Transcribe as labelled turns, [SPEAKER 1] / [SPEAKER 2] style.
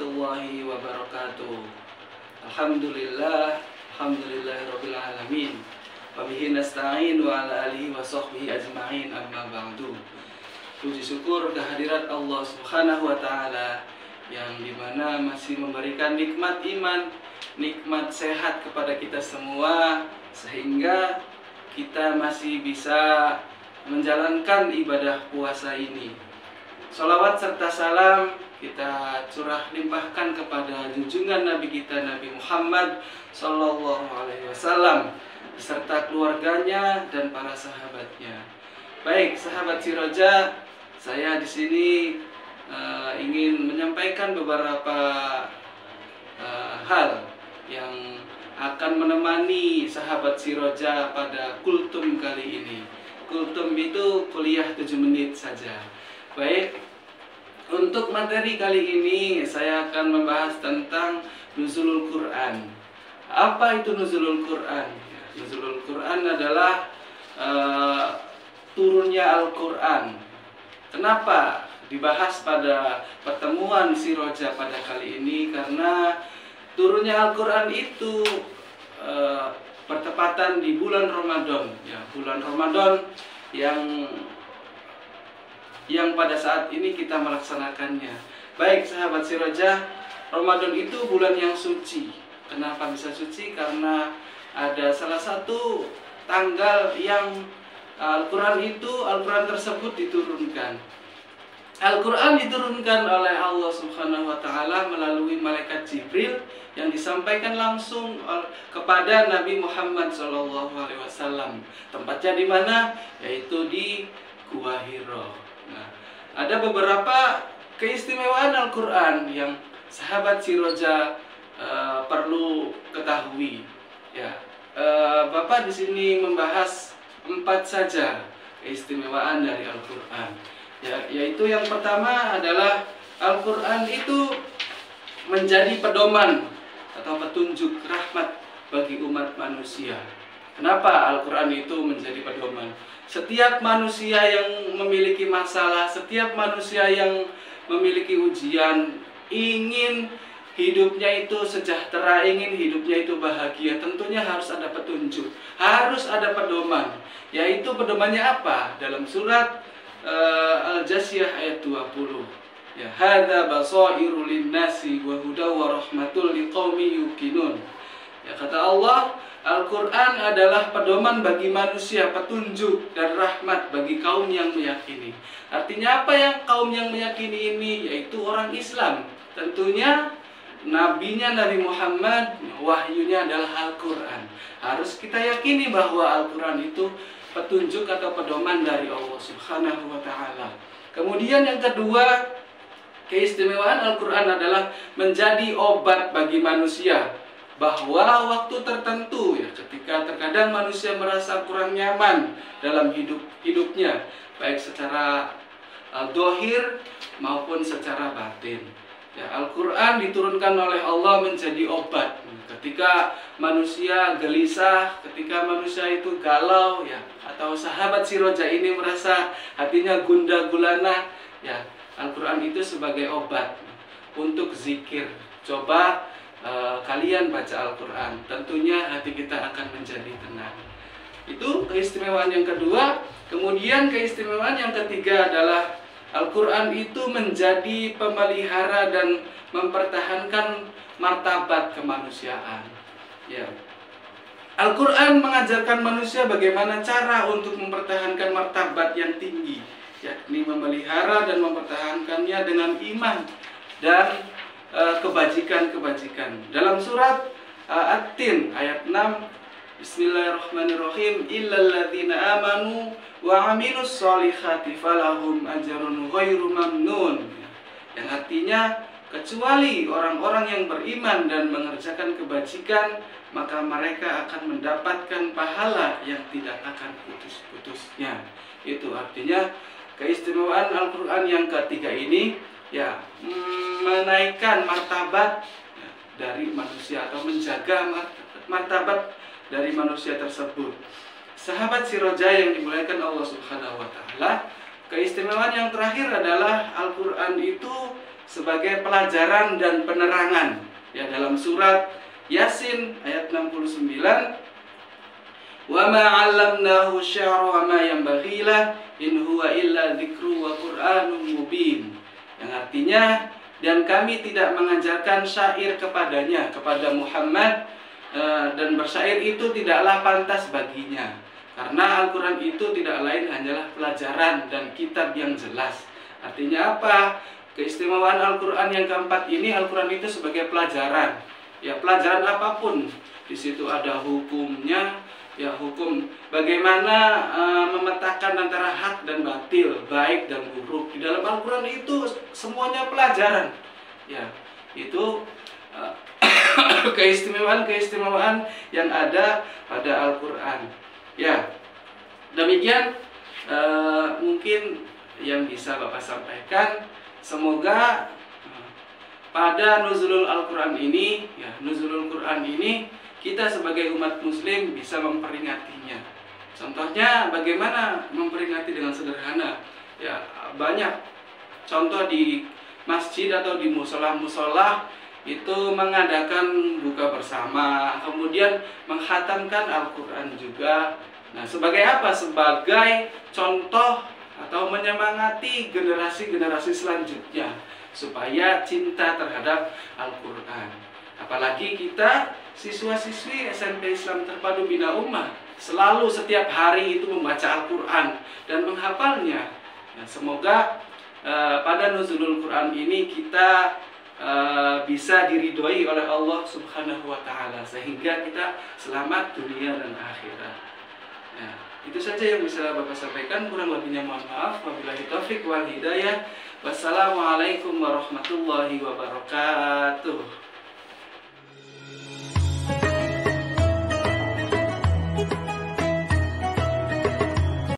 [SPEAKER 1] warahmatullahi wabarakatuh. Alhamdulillah, alhamdulillahirabbil alamin. Wa bihi nasta'in wa ala alihi wa sahbihi ajma'in, amma ba'du. Puji syukur kehadirat Allah Subhanahu wa taala yang dimana masih memberikan nikmat iman, nikmat sehat kepada kita semua, sehingga kita masih bisa menjalankan ibadah puasa ini. Salawat serta salam kita curah limpahkan kepada junjungan Nabi kita, Nabi Muhammad Sallallahu Alaihi Wasallam, beserta keluarganya dan para sahabatnya. Baik, sahabat Siroja, saya di sini ingin menyampaikan beberapa hal yang akan menemani sahabat Siroja pada kultum kali ini. Kultum itu kuliah 7 menit saja. Baik, untuk materi kali ini saya akan membahas tentang nuzulul Quran. Apa itu nuzulul Quran? Nuzulul Quran adalah turunnya Al-Quran. Kenapa dibahas pada pertemuan Siroja pada kali ini? Karena turunnya Al-Quran itu bertepatan di bulan Ramadan, ya, bulan Ramadan yang pada saat ini kita melaksanakannya. Baik sahabat Siroja, Ramadan itu bulan yang suci. Kenapa bisa suci? Karena ada salah satu tanggal yang Al-Quran tersebut diturunkan. Al-Quran diturunkan oleh Allah Subhanahu wa taala melalui malaikat Jibril yang disampaikan langsung kepada Nabi Muhammad SAW. Tempatnya di mana? Yaitu di Gua Hiro. Nah, ada beberapa keistimewaan Al-Quran yang sahabat Siroja perlu ketahui. Ya, Bapak di sini membahas 4 saja keistimewaan dari Al-Quran. Ya, yaitu yang pertama adalah Al-Quran itu menjadi pedoman atau petunjuk rahmat bagi umat manusia. Kenapa Al-Quran itu menjadi pedoman? Setiap manusia yang memiliki masalah, setiap manusia yang memiliki ujian, ingin hidupnya itu sejahtera, ingin hidupnya itu bahagia, tentunya harus ada petunjuk, harus ada pedoman. Yaitu pedomannya apa? Dalam surat Al-Jasiyah ayat 20. Ya, hadza basairu linnasi wa hudaw wa rahmatul liqaumin yuqinun. Ya, kata Allah, Al-Quran adalah pedoman bagi manusia, petunjuk dan rahmat bagi kaum yang meyakini. Artinya apa yang kaum yang meyakini ini? Yaitu orang Islam. Tentunya nabinya Nabi Muhammad, wahyunya adalah Al-Quran. Harus kita yakini bahwa Al-Quran itu petunjuk atau pedoman dari Allah Subhanahu wa taala. Kemudian yang kedua, keistimewaan Al-Quran adalah menjadi obat bagi manusia. Bahwa waktu tertentu, ya, ketika terkadang manusia merasa kurang nyaman dalam hidupnya, baik secara dohir maupun secara batin. Ya, Al-Quran diturunkan oleh Allah menjadi obat. Ketika manusia gelisah, ketika manusia itu galau, ya, atau sahabat Siroja ini merasa hatinya gundah gulana, ya, Al-Quran itu sebagai obat untuk zikir. Coba kalian baca Al-Quran, tentunya hati kita akan menjadi tenang. Itu keistimewaan yang kedua. Kemudian keistimewaan yang ketiga adalah Al-Quran itu menjadi pemelihara dan mempertahankan martabat kemanusiaan. Ya. Al-Quran mengajarkan manusia bagaimana cara untuk mempertahankan martabat yang tinggi, yakni memelihara dan mempertahankannya dengan iman dan kebajikan-kebajikan. Dalam surat At-Tin ayat 6, Bismillahirrahmanirrahim, illalladzina amanu wa amilus solihati falahum ajrun ghairu mamnun. Yang artinya, kecuali orang-orang yang beriman dan mengerjakan kebajikan, maka mereka akan mendapatkan pahala yang tidak akan putus-putusnya. Itu artinya keistimewaan Al-Quran yang ketiga ini, ya, menaikkan martabat dari manusia atau menjaga martabat dari manusia tersebut. Sahabat Siroja yang dimuliakan Allah Subhanahu wa taala, keistimewaan yang terakhir adalah Al-Quran itu sebagai pelajaran dan penerangan. Ya, dalam surat Yasin ayat 69, wa ma 'allamnahu syi'ra wa ma yanbaghi lah in huwa illa dzikru wa qur'anun mubin. Yang artinya, dan kami tidak mengajarkan syair kepadanya, kepada Muhammad, dan bersyair itu tidaklah pantas baginya, karena Al-Quran itu tidak lain hanyalah pelajaran dan kitab yang jelas. Artinya apa? Keistimewaan Al-Quran yang keempat ini, Al-Quran itu sebagai pelajaran. Ya, pelajaran apapun. Di situ ada hukumnya, ya, hukum bagaimana memetakan antara hak dan batil, baik dan buruk. Di dalam Al-Quran itu semuanya pelajaran. Ya, itu keistimewaan yang ada pada Al-Quran. Ya, demikian mungkin yang bisa Bapak sampaikan. Semoga pada nuzulul Al-Quran ini, ya, nuzulul Quran ini, kita sebagai umat muslim bisa memperingatinya. Contohnya bagaimana memperingati dengan sederhana. Ya, banyak contoh di masjid atau di musola-musola itu mengadakan buka bersama, kemudian menghatamkan Al-Quran juga. Nah, sebagai apa? Sebagai contoh atau menyemangati generasi-generasi selanjutnya supaya cinta terhadap Al-Quran. Apalagi kita siswa-siswi SMP Islam Terpadu Bina Ummah selalu setiap hari itu membaca Al-Quran dan menghafalnya. Nah, semoga pada nuzulul Quran ini kita bisa diridhoi oleh Allah Subhanahu wa Ta'ala, sehingga kita selamat dunia dan akhirat. Ya, itu saja yang bisa Bapak sampaikan. Kurang lebihnya mohon maaf. Wabillahi taufik wal hidayah. Wassalamualaikum warahmatullahi wabarakatuh.